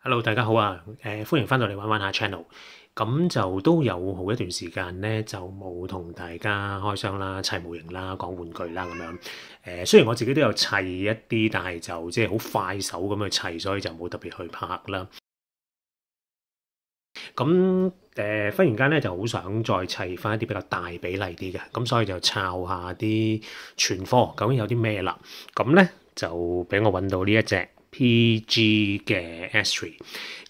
Hello，大家好啊！歡迎翻到嚟玩玩下 channel。咁就都有好一段時間咧，就冇同大家開箱啦、砌模型啦、講玩具啦咁樣。雖然我自己都有砌一啲，但係就即係好快手咁去砌，所以就冇特別去拍啦。咁忽然間咧就好想再砌翻一啲比較大比例啲嘅，咁所以就抄下啲存貨究竟有啲咩啦。咁咧就俾我揾到呢一隻 PG 嘅 Astro。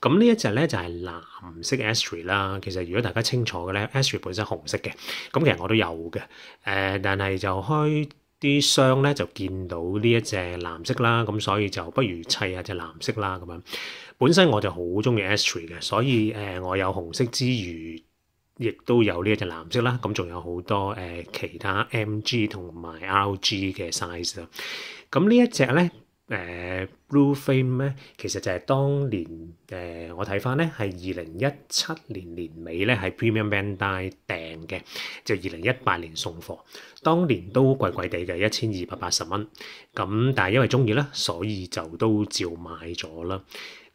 咁呢一隻咧就係藍色 Astro 啦。其實如果大家清楚嘅咧，Astro 本身紅色嘅，咁其實我都有嘅。但係就開啲箱咧就見到呢一隻藍色啦，咁所以就不如砌下隻藍色啦咁樣。本身我就好中意 Astro 嘅，所以我有紅色之餘，亦都有呢一隻藍色啦。咁仲有好多其他 MG 同埋 RG 嘅 size 啦。咁呢一隻咧Blue Flame 咧，其實就係當年我睇翻咧係2017年年尾咧喺 Premium Bandai 訂嘅，就2018年送貨。當年都貴貴地嘅1280蚊，咁但係因為中意啦，所以就都照買咗啦。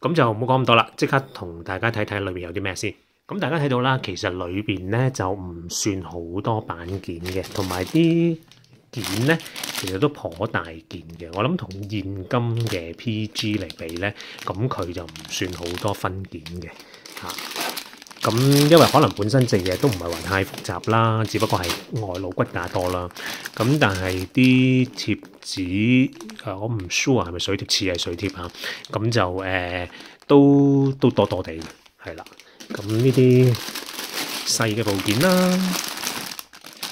咁就唔好講咁多啦，即刻同大家睇睇裏面有啲咩先。咁大家睇到啦，其實裏邊咧就唔算好多板件嘅，同埋啲件咧其實都頗大件嘅。我諗同現今嘅 PG 嚟比咧，咁佢就唔算好多分件嘅嚇。咁因為可能本身隻嘢都唔係話太複雜啦，只不過係外露骨架多啦。咁但係啲貼紙我唔 sure 係咪水貼，似係水貼啊。咁就都多多地係啦。咁呢啲細嘅部件啦，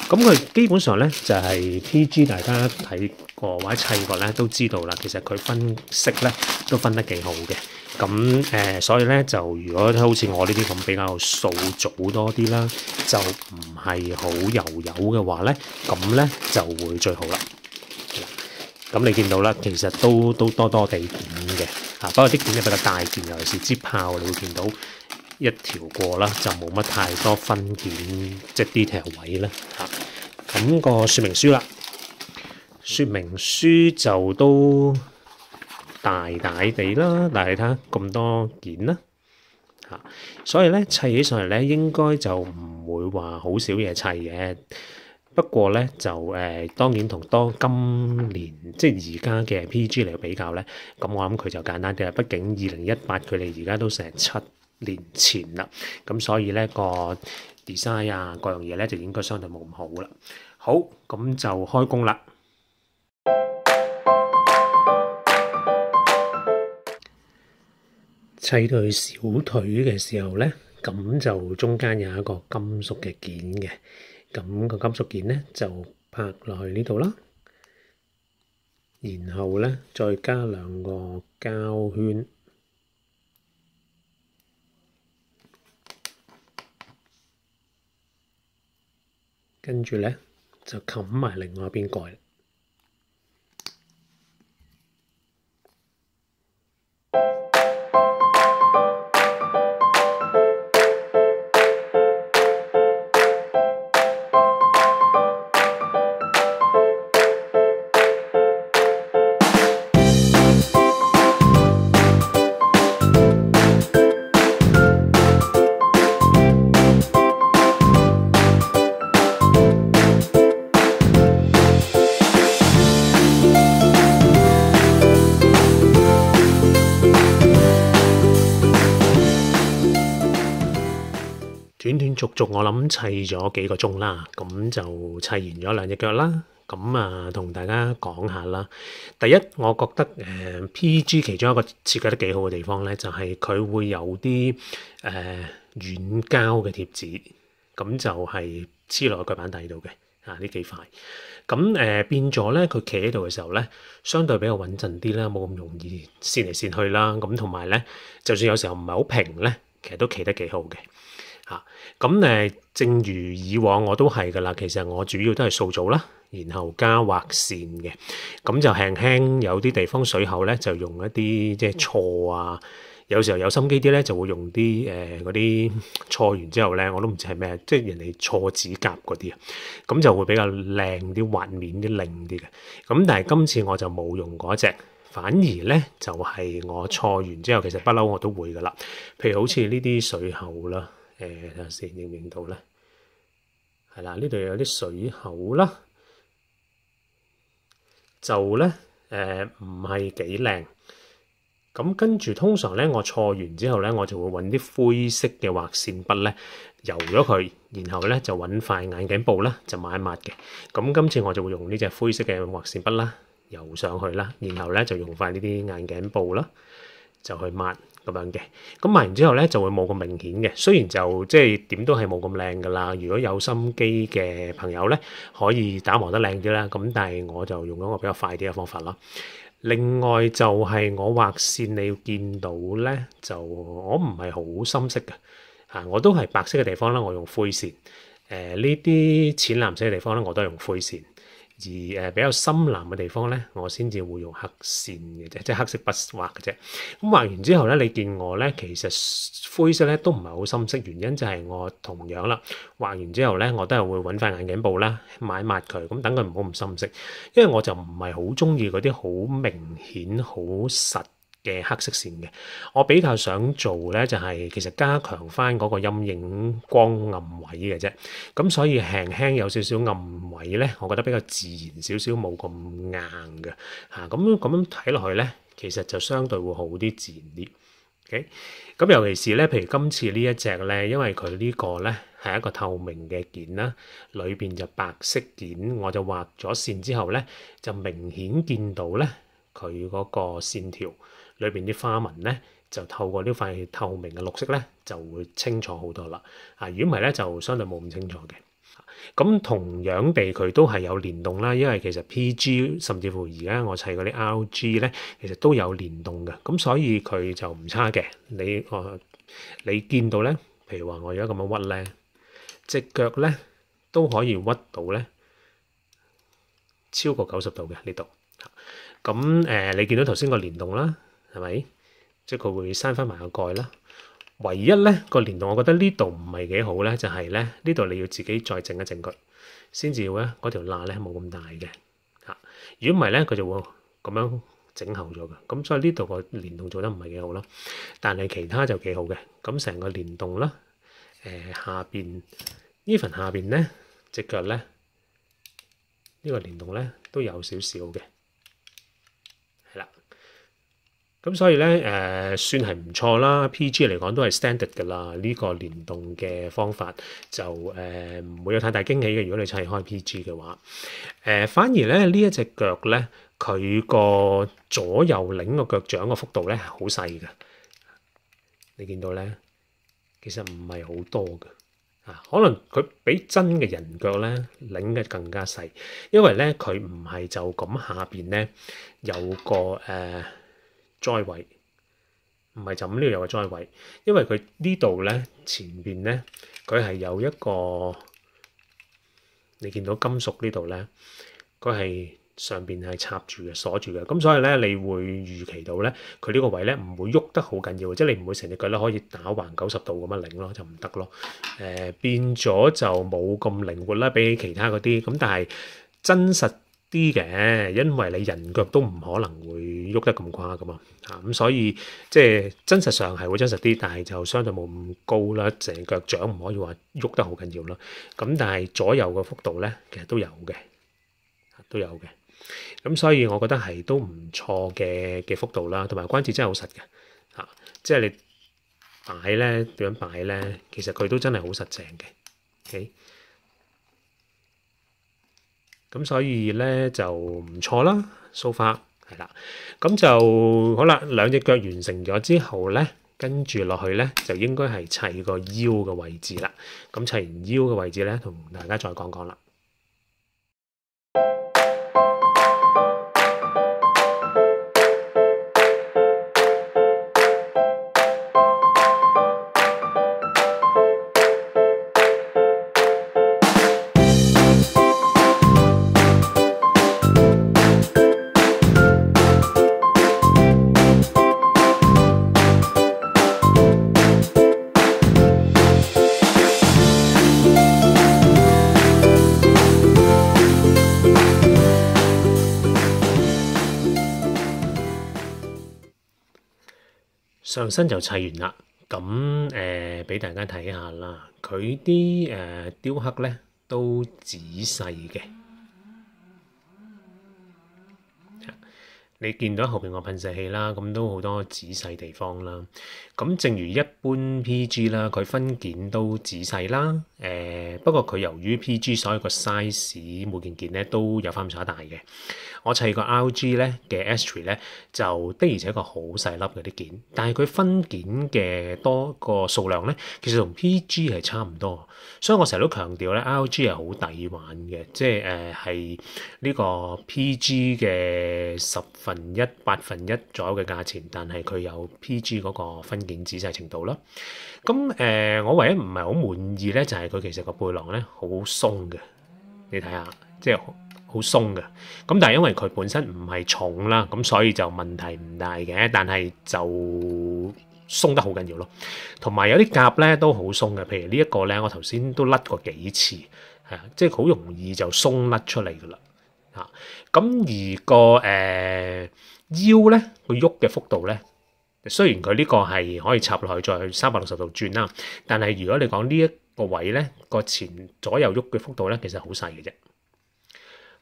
咁佢基本上咧就係 PG， 大家睇過或者砌過咧都知道啦。其實佢分色咧都分得幾好嘅。咁所以咧就如果好似我呢啲咁比較素組多啲啦，就唔係好油嘅話咧，咁咧就會最好啦。咁你見到啦，其實都多地件嘅，不過啲件咧比較大件，尤其是支炮，你會見到一條過啦，就冇乜太多分件，即係 detail 位啦嚇。咁個說明書啦，說明書就都大地啦，但係睇下咁多件啦嚇，所以咧砌起上嚟咧應該就唔會話好少嘢砌嘅。不過咧就當然同今年即係而家嘅 PG 嚟比較咧，咁我諗佢就簡單啲啦。畢竟2018佢哋而家都成7年前啦，咁所以咧個 design 啊各樣嘢咧就應該相對冇咁好啦。好，咁就開工啦。砌到佢小腿嘅時候咧，咁就中間有一個金屬嘅件嘅，咁個金屬件咧就拍落去呢度啦，然後咧再加兩個膠圈，跟住咧就冚埋另外一邊蓋。斷續續我諗砌咗幾個鐘啦，咁就砌完咗兩隻腳啦。咁同大家講下啦。第一，我覺得PG 其中一個設計得幾好嘅地方咧，就係佢會有啲軟膠嘅貼紙，咁就係黐落個腳板底度嘅呢幾塊。咁變咗咧，佢企喺度嘅時候咧，相對比較穩陣啲啦，冇咁容易跣嚟跣去啦。咁同埋咧，就算有時候唔係好平咧，其實都企得幾好嘅。咁正如以往我都係噶啦，其實我主要都係素組啦，然後加畫線嘅，咁就輕輕有啲地方水口咧，就用一啲即係錯啊，有時候有心機啲咧，就會用啲嗰啲錯完之後咧，我都唔知係咩，即係人哋錯指甲嗰啲啊，咁就會比較靚啲、滑面啲、靚啲嘅。咁但係今次我就冇用嗰隻反而咧就係我錯完之後，其實不嬲我都會噶啦。譬如好似呢啲水口啦，睇下先認唔認到咧？係啦，呢度有啲水口啦，就咧唔係幾靚。咁跟住通常咧，我錯完之後咧，我就會揾啲灰色嘅畫線筆咧，油咗佢，然後咧就揾塊眼鏡布啦，就抹一抹嘅。咁今次我就會用呢隻灰色嘅畫線筆啦，油上去啦，然後咧就用塊呢啲眼鏡布啦，就去抹咁樣嘅。咁抹完之後咧就會冇咁明顯嘅。雖然就即係點都係冇咁靚噶啦。如果有心機嘅朋友咧，可以打磨得靚啲啦。咁但係我就用咗個比較快啲嘅方法啦。另外就係我畫線，你要見到咧，就我唔係好深色嘅，我都係白色嘅地方啦，我用灰線。呢啲淺藍色嘅地方咧，我都係用灰線。而比較深藍嘅地方咧，我先至會用黑線嘅啫，即係黑色筆畫嘅啫。咁畫完之後咧，你見我咧，其實灰色咧都唔係好深色，原因就係我同樣啦，畫完之後咧，我都係會揾塊眼鏡布啦，抹一抹佢，咁等佢唔好咁深色，因為我就唔係好中意嗰啲好明顯、好實嘅黑色線嘅。我比較想做咧，就係其實加強翻嗰個陰影光暗位嘅啫。咁所以輕輕有少少暗位咧，我覺得比較自然少少，冇咁硬嘅嚇。咁樣睇落去咧，其實就相對會好啲、自然啲。OK，咁尤其是咧，譬如今次呢一隻咧，因為佢呢個咧係一個透明嘅件啦，裏邊就白色件，我就畫咗線之後咧，就明顯見到咧佢嗰個線條裏邊啲花紋咧，就透過呢塊透明嘅綠色咧，就會清楚好多啦。如果唔係咧，就相對冇咁清楚嘅。咁同樣地，佢都係有連動啦，因為其實 PG 甚至乎而家我砌嗰啲 RG 咧，其實都有連動嘅，咁所以佢就唔差嘅。你見到咧，譬如話我而家咁樣屈咧，隻腳咧都可以屈到咧超過90度嘅呢度。咁你見到頭先個連動啦，係咪？即係佢會閂翻埋個蓋啦。唯一咧個連動，我覺得呢度唔係幾好咧，就係咧呢度你要自己再整一整佢，先至會咧嗰條罅咧冇咁大嘅嚇。如果唔係咧，佢就會咁樣整厚咗嘅。咁所以呢度個連動做得唔係幾好咯。但係其他就幾好嘅。咁成個連動啦，下邊even下邊咧隻腳咧呢個連動咧都有少少嘅，係啦。咁所以咧算係唔錯啦。PG 嚟講都係 standard 㗎啦。呢個連動嘅方法就唔會有太大驚喜嘅。如果你砌開 PG 嘅話，反而咧呢一隻腳咧，佢個左右擰個腳掌個幅度咧係好細嘅。你見到咧，其實唔係好多嘅。可能佢比真嘅人腳咧擰嘅更加細，因為咧佢唔係就咁下邊咧有個栽位，唔係就咁呢度有個栽位，因為佢呢度咧前邊咧佢係有一個，你見到金屬呢度咧，佢係上邊係插住嘅、鎖住嘅，咁所以咧你會預期到咧佢呢個位咧唔會喐得好緊要，即係你唔會成隻腳咧可以打橫90度咁樣擰咯，就唔得咯。變咗就冇咁靈活啦，比起其他嗰啲，咁但係真實啲嘅，因為你人腳都唔可能會喐得咁誇噶嘛，咁所以即係真實上係會真實啲，但係就相對冇咁高啦，成腳掌唔可以話喐得好緊要啦。咁但係左右個幅度咧，其實都有嘅，都有嘅。咁所以我覺得係都唔錯嘅幅度啦，同埋關節真係好實嘅，即係你擺咧點樣擺咧，其實佢都真係好實淨嘅。OK。咁所以咧就唔錯啦 ，so far 係啦，咁就好啦。兩隻腳完成咗之後咧，跟住落去咧就應該係砌個腰嘅位置啦。咁砌完腰嘅位置咧，同大家再講講啦。上身就砌完啦，咁俾大家睇下啦，佢啲雕刻咧都仔細嘅。你見到後邊個噴射器啦，咁都好多仔細地方啦。咁正如一般 PG 啦，佢分件都仔細啦。不過佢由於 PG 所有個 size 每件咧都有翻咁上下大嘅。我砌個 RG 咧嘅 S3 咧就的而且確好細粒嘅啲件，但係佢分件嘅多個數量咧，其實同 PG 係差唔多。所以我成日都強調咧 RG 係好抵玩嘅，即係係呢個 PG 嘅1/10、1/8左右嘅價錢，但係佢有 PG 嗰個分件仔細程度啦。咁我唯一唔係好滿意咧，就係佢其實個背囊咧好鬆嘅，你睇下，即係好鬆嘅。咁但係因為佢本身唔係重啦，咁所以就問題唔大嘅，但係就鬆得好緊要咯。同埋有啲夾咧都好鬆嘅，譬如呢一個咧，我頭先都甩過幾次，係啊，即係好容易就鬆甩出嚟噶啦。咁而個腰咧，佢喐嘅幅度咧，雖然佢呢個係可以插落去再360度轉啦，但係如果你講呢一個位咧，個前左右喐嘅幅度咧，其實好細嘅啫。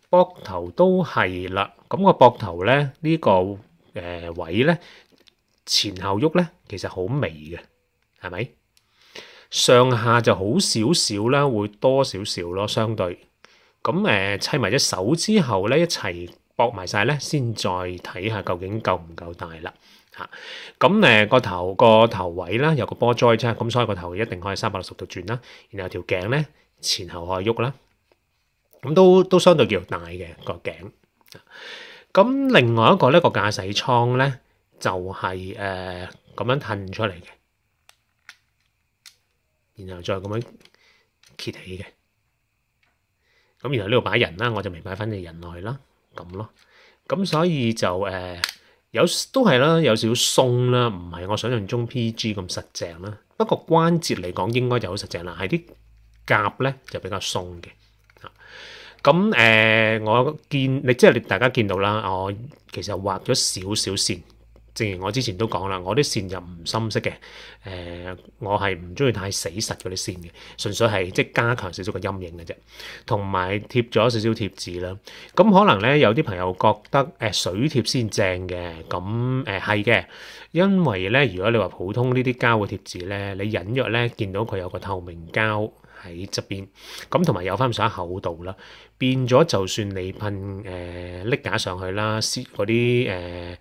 膊頭都係啦，咁個膊頭咧呢個位咧前後喐咧，其實好微嘅，係咪？上下就好少少啦，會多少少咯，相對。咁砌埋隻手之後咧，一齊駁埋晒咧，先再睇下究竟夠唔夠大啦嚇。咁個頭位啦，有個波 joint 啫，咁所以個頭一定可以360度轉啦。然後條頸咧前後可以喐啦，咁都相對叫大嘅個頸。咁另外一個咧個駕駛艙咧就係咁樣褪出嚟嘅，然後再咁樣揭起嘅。咁然後呢度擺人啦，我就未擺翻隻人落去啦，咁咯。咁所以就都係啦，有少少鬆啦，唔係我想象中 PG 咁實淨啦。不過關節嚟講應該就好實淨啦，係啲夾咧就比較鬆嘅。咁我見你即係大家見到啦，我其實畫咗少少線。正如我之前都講啦，我啲線就唔深色嘅，我係唔中意太死實嗰啲線嘅，純粹係即係加強少少個陰影嘅啫，同埋貼咗少少貼紙啦。咁可能咧有啲朋友覺得水貼先正嘅，咁係嘅，因為咧如果你話普通呢啲膠嘅貼紙咧，你隱約咧見到佢有個透明膠喺側邊，咁同埋有翻咁上下厚度啦，變咗就算你噴瀝架上去啦，嗰啲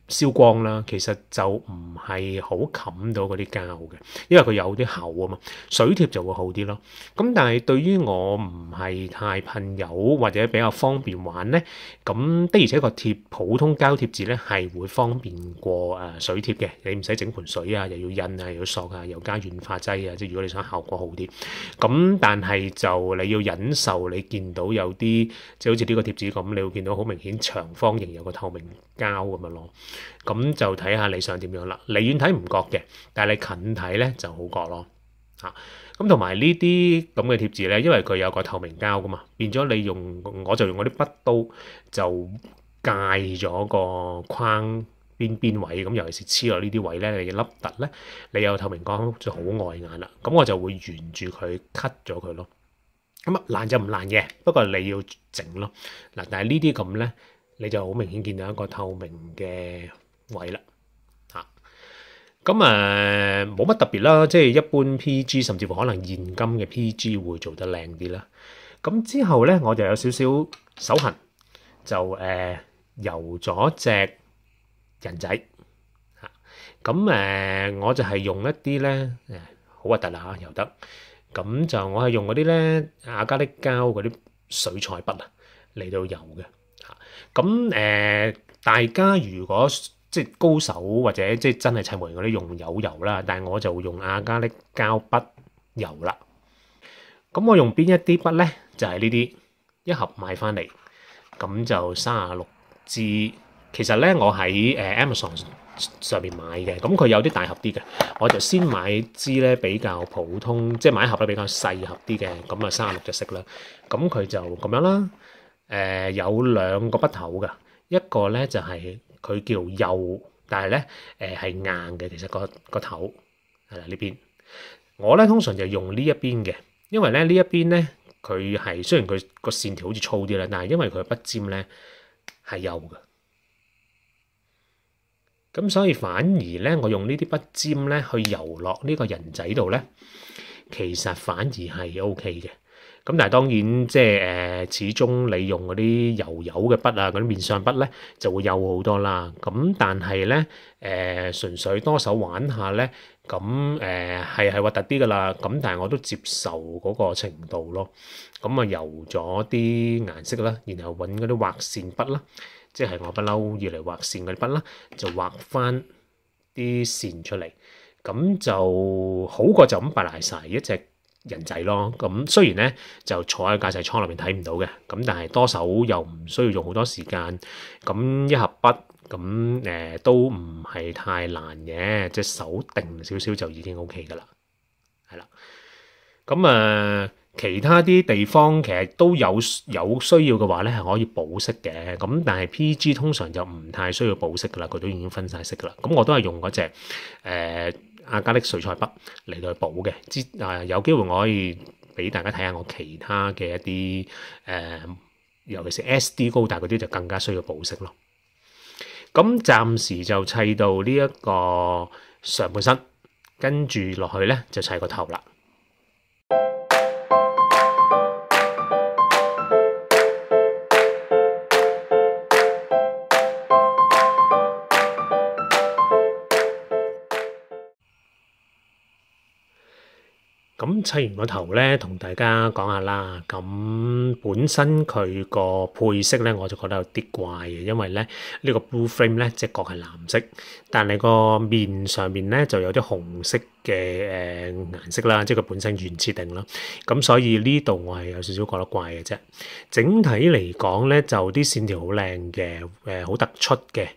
燒光啦，其實就唔係好冚到嗰啲膠嘅，因為佢有啲厚啊嘛，水貼就會好啲咯。咁但係對於我唔係太噴油或者比較方便玩咧，咁的而且確貼普通膠貼紙咧係會方便過水貼嘅，你唔使整盆水啊，又要印啊，又要索啊，又加軟化劑啊，即係如果你想效果好啲。咁但係就你要忍受你見到有啲即係好似呢個貼紙咁，你會見到好明顯長方形有個透明膠咁樣咯。咁就睇下你想點樣啦。離遠睇唔覺嘅，但係你近睇咧就好覺咯。咁同埋呢啲咁嘅貼紙咧，因為佢有個透明膠噶嘛，變咗你我就用嗰啲筆刀就界咗個框邊位，咁尤其是黐落呢啲位咧，你凹凸咧，你有透明膠就好礙眼啦。咁我就會沿住佢 cut 咗佢咯。咁難就唔難嘅，不過你要整咯。嗱，但係呢啲咁咧，你就好明顯見到一個透明嘅位啦。咁冇乜特別啦，即係一般 PG 甚至乎可能現今嘅 PG 會做得靚啲啦。咁之後咧，我就有少少手痕，就油咗隻人仔。咁我就係用一啲咧好核突啦嚇，油得。咁就我係用嗰啲咧亞加力膠嗰啲水彩筆啊嚟到油嘅。咁大家如果即係高手或者即係真係砌模型嗰啲用油啦，但係我就用亞加力膠筆油啦。咁我用邊一啲筆咧？就係呢啲一盒買翻嚟，咁就36支。其實咧我喺Amazon 上面買嘅，咁佢有啲大盒啲嘅，我就先買支咧比較普通，即係買一盒咧比較細盒啲嘅，咁啊36隻色啦。咁佢就咁樣啦。有兩個筆頭㗎，一個咧就係佢叫幼但係咧係硬嘅，其實個頭係啦呢邊。我咧通常就用呢一邊嘅，因為咧呢一邊咧佢係雖然佢個線條好似粗啲啦，但係因為佢嘅筆尖咧係幼嘅，咁所以反而咧我用呢啲筆尖咧去游落呢個人仔度咧，其實反而係 OK 嘅。咁但係當然即係始終你用嗰啲油嘅筆啊，嗰啲面上筆咧就會幼好多啦。咁但係咧純粹多手玩下咧，咁係核突啲噶啦。咁但係我都接受嗰個程度咯。咁啊油咗啲顏色啦，然後揾嗰啲畫線筆啦，即係我不嬲要嚟畫線嗰啲筆啦，就畫翻啲線出嚟。咁就好過就咁擺爛晒一隻人仔咯。咁雖然咧就坐喺駕駛艙裏邊睇唔到嘅，咁但係多手又唔需要用好多時間。咁一盒筆咁都唔係太難嘅，隻手定少少就已經 OK 噶啦，係啦。咁其他啲地方其實都有需要嘅話咧，係可以補色嘅。咁但係 PG 通常就唔太需要補色噶啦，佢都已經分晒色噶啦。咁我都係用嗰隻亞加力水彩筆嚟到去補嘅。有機會我可以俾大家睇下我其他嘅一啲尤其是 SD 高達嗰啲就更加需要補色咯。咁暫時就砌到呢一個上半身，跟住落去咧就砌個頭啦。咁砌完個頭咧，同大家講下啦。咁本身佢個配色咧，我就覺得有啲怪嘅，因為咧呢個 blue frame 咧隻角係藍色，但係個面上面咧就有啲紅色嘅顏色啦，即係佢本身原設定啦。咁所以呢度我係有少少覺得怪嘅啫。整體嚟講咧，就啲線條好靚嘅，好突出嘅。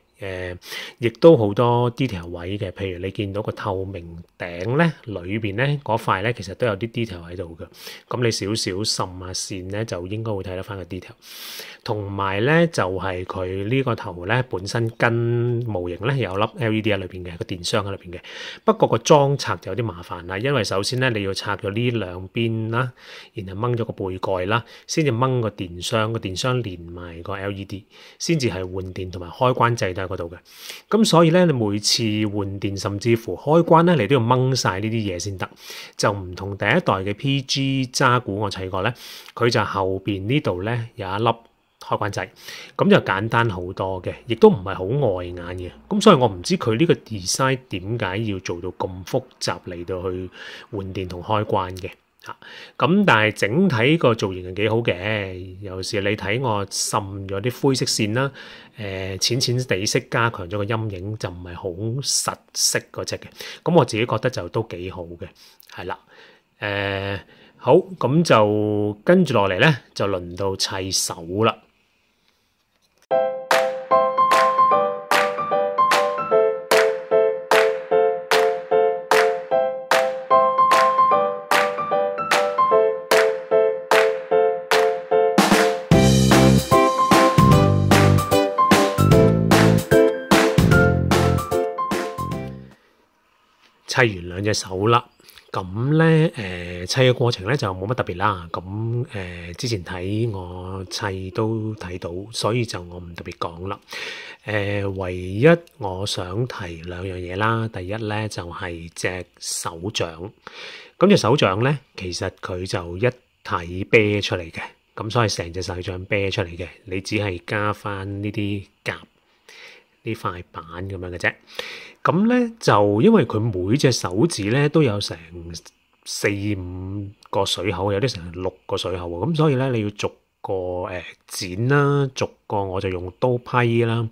亦都好多 detail 位嘅，譬如你見到個透明頂咧，裏邊咧嗰塊咧，其實都有啲 detail 喺度嘅。咁你少少滲下線咧，就應該會睇得翻個 detail。同埋咧，就係佢呢個頭咧，本身跟模型咧有粒 LED 喺裏邊嘅，個電箱喺裏邊嘅。不過個裝拆就有啲麻煩啦，因為首先咧你要拆咗呢兩邊啦，然後掹咗個背蓋啦，先至掹個電箱，個電箱連埋個 LED， 先至係換電同埋開關掣都喺嗰度嘅。咁所以咧，你每次換電甚至乎開關咧，你都要掹晒呢啲嘢先得。就唔同第一代嘅 PG 渣古我砌過咧，佢就後邊呢度咧有一粒開關掣，咁就簡單好多嘅，亦都唔係好礙眼嘅。咁所以我唔知佢呢個 design 點解要做到咁複雜嚟到去換電同開關嘅嚇。咁但係整體個造型係幾好嘅，有時你睇我滲咗啲灰色線啦，淺地色加強咗個陰影，就唔係好實色嗰隻嘅。咁我自己覺得就都幾好嘅，係啦。好，咁就跟住落嚟咧，就輪到砌手啦。砌完兩隻手啦，咁咧砌嘅過程咧就冇乜特別啦。咁之前睇我砌都睇到，所以就我唔特別講啦。唯一我想提兩樣嘢啦。第一咧就係隻手掌，咁隻手掌咧其實佢就一體啤出嚟嘅，咁所以成隻手掌啤出嚟嘅，你只係加翻呢啲夾呢塊板咁樣嘅啫。咁咧就因為佢每隻手指咧都有成4-5個水口，有啲成6個水口喎。咁所以咧你要逐個剪啦，逐個我就用刀批啦，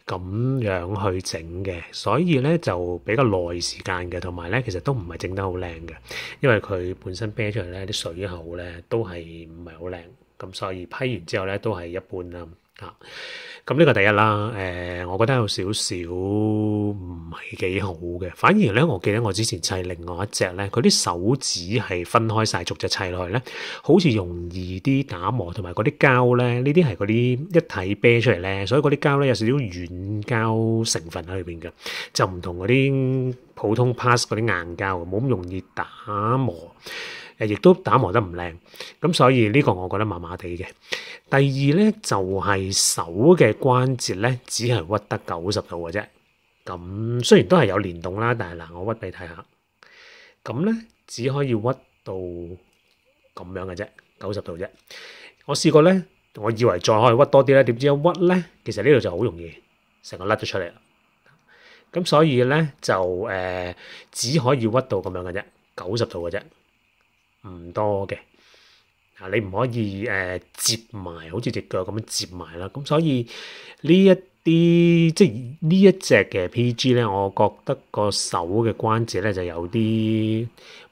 咁樣去整嘅。所以咧就比較耐時間嘅，同埋咧其實都唔係整得好靚嘅，因為佢本身啤出嚟咧啲水口咧都係唔係好靚，咁所以批完之後咧都係一般啦。嚇。咁呢個第一啦，我覺得有少少唔係幾好嘅。反而咧，我記得我之前砌另外一隻咧，佢啲手指係分開晒逐隻砌落去咧，好似容易啲打磨，同埋嗰啲膠咧，呢啲係嗰啲一體啤出嚟咧，所以嗰啲膠咧有少少軟膠成分喺裏邊嘅，就唔同嗰啲普通 pass 嗰啲硬膠，冇咁容易打磨。亦都打磨得唔靚，咁所以呢個我覺得麻麻地嘅。第二咧就係手嘅關節咧，只係屈得90度嘅啫。咁雖然都係有連動啦，但係嗱，我屈俾你睇下，咁咧只可以屈到咁樣嘅啫，90度啫。我試過咧，我以為再可以屈多啲咧，點知一屈咧，其實呢度就好容易成個甩咗出嚟啦。咁所以咧就只可以屈到咁樣嘅啫，90度嘅啫。唔多嘅，你唔可以接埋，好似隻腳咁樣接埋啦。咁所以呢一啲即係呢一隻嘅 PG 咧，我覺得個手嘅關節咧就有啲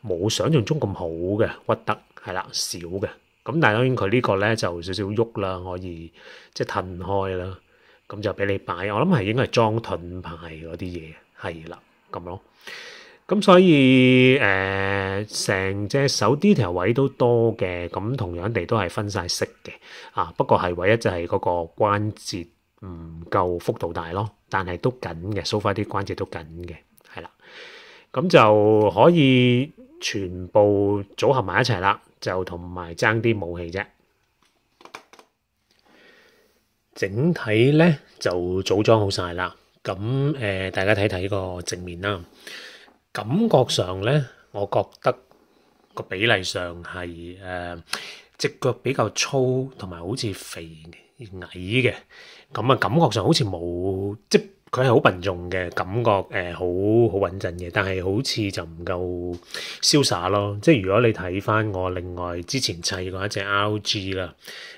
冇想象中咁好嘅，屈得係啦，少嘅。咁但係當然佢呢個咧就少少喐啦，可以即係褪開啦。咁就俾你擺，我諗係應該係裝盾牌嗰啲嘢，係啦咁咯。咁所以成隻手 detail 位都多嘅，咁同樣地都係分晒色嘅，不過係唯一就係嗰個關節唔夠幅度大咯，但係都緊嘅，so far啲關節都緊嘅，係啦，咁就可以全部組合埋一齊啦，就同埋爭啲武器啫。整體咧就組裝好晒啦，咁大家睇睇個正面啦。感覺上咧，我覺得個比例上係隻腳比較粗，同埋好似肥矮嘅，咁感覺上好似冇，即佢係好笨重嘅感覺，好穩陣嘅，但係好似就唔夠瀟灑咯。即如果你睇翻我另外之前砌過一隻 RG 啦，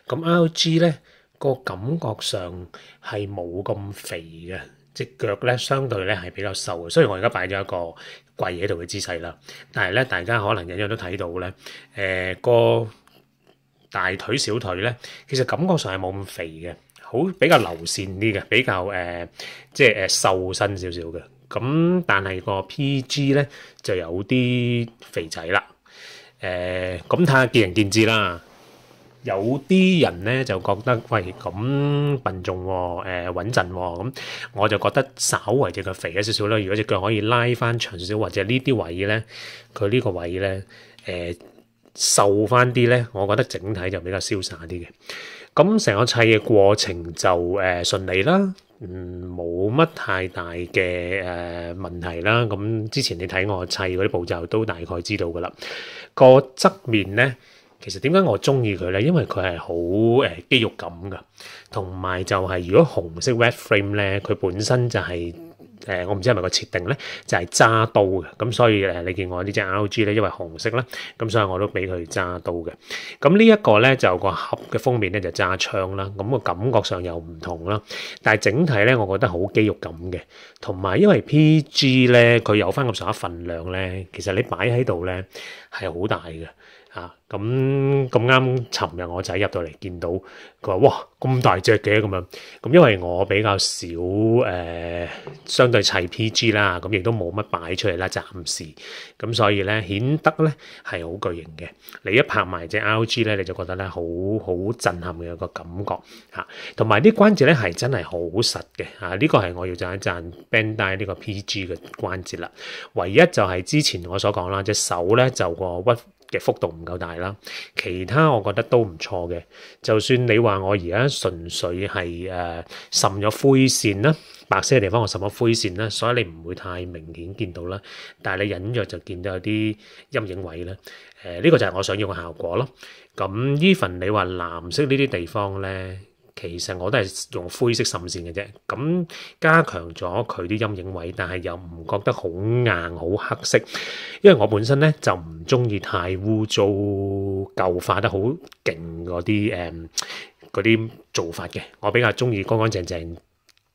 咁 RG 咧個感覺上係冇咁肥嘅。隻腳咧相對咧係比較瘦嘅，雖然我而家擺咗一個跪喺度嘅姿勢啦，但係咧大家可能隱約都睇到咧，個大腿小腿咧，其實感覺上係冇咁肥嘅，好比較流線啲嘅，比較即係瘦身少少嘅。咁但係個 PG 咧就有啲肥仔啦，咁睇下見仁見智啦。有啲人咧就覺得喂咁笨重喎，穩陣喎，咁我就覺得稍為隻腳肥咗少少啦。如果隻腳可以拉翻長少少，或者呢啲位咧，佢呢個位咧瘦翻啲咧，我覺得整體就比較瀟灑啲嘅。咁成個砌嘅過程就順利啦，冇乜太大嘅問題啦。咁之前你睇我砌嗰啲步驟都大概知道噶啦。個側面咧。其實點解我中意佢咧？因為佢係好肌肉感㗎，同埋就係如果紅色 red frame 咧，佢本身就係、我唔知係咪個設定咧，就係揸刀嘅。咁所以你見我呢隻 RG 咧，因為紅色啦，咁所以我都俾佢揸刀嘅。咁呢一個咧就個盒嘅封面咧就揸槍啦，咁個感覺上又唔同啦。但係整體咧，我覺得好肌肉感嘅，同埋因為 PG 咧佢有翻咁上下份量咧，其實你擺喺度咧係好大嘅。咁啱，尋日我仔入到嚟見到，佢話：哇，咁大隻嘅咁樣。咁因為我比較少相對砌 PG 啦，咁亦都冇乜擺出嚟啦，暫時。咁所以咧，顯得咧係好巨型嘅。你一拍埋隻 RG 咧，你就覺得咧好震撼嘅一個感覺嚇。同埋啲關節咧係真係好實嘅嚇。呢個係我要讚一讚 Bandai 呢個 PG 嘅關節啦。唯一就係之前我所講啦，隻手咧就個屈嘅幅度唔夠大啦，其他我覺得都唔錯嘅。就算你話我而家純粹係滲咗灰線啦，白色嘅地方我滲咗灰線啦，所以你唔會太明顯見到啦。但係你隱約就見到有啲陰影位啦。呢個就係我想要嘅效果咯。咁 even 你話藍色呢啲地方咧，其實我都係用灰色滲線嘅啫，咁加強咗佢啲陰影位，但係又唔覺得好硬好黑色，因為我本身咧就唔中意太污糟舊化得好勁嗰啲做法嘅，我比較中意乾乾淨淨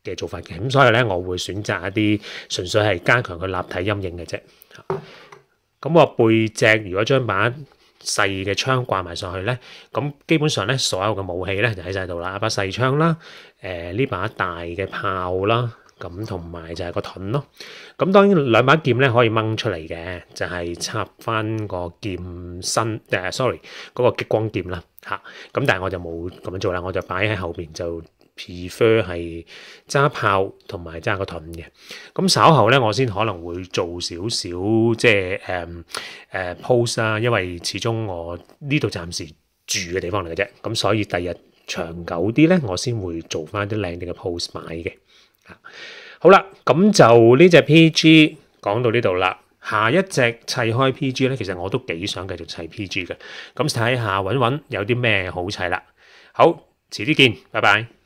嘅做法嘅，咁所以咧我會選擇一啲純粹係加強佢立體陰影嘅啫。咁我背脊如果將把細嘅槍掛埋上去咧，咁基本上咧所有嘅武器咧就喺晒度啦，一把細槍啦，呢把大嘅炮啦，咁同埋就係個盾咯。咁當然兩把劍咧可以掹出嚟嘅，就係插翻個劍身sorry 嗰個激光劍啦嚇。咁但係我就冇咁樣做啦，我就擺喺後邊就 prefer 係揸炮同埋揸個盾嘅。咁稍後咧我先可能會做少少即係post 啦，因為始終我呢度暫時住嘅地方嚟嘅啫，咁所以第日長久啲咧我先會做翻啲靚啲嘅 post 擺嘅。好啦，咁就呢隻 PG 講到呢度啦。下一隻砌開 PG 咧，其實我都幾想繼續砌 PG 嘅。咁睇下揾有啲咩好砌啦。好，遲啲見，拜拜。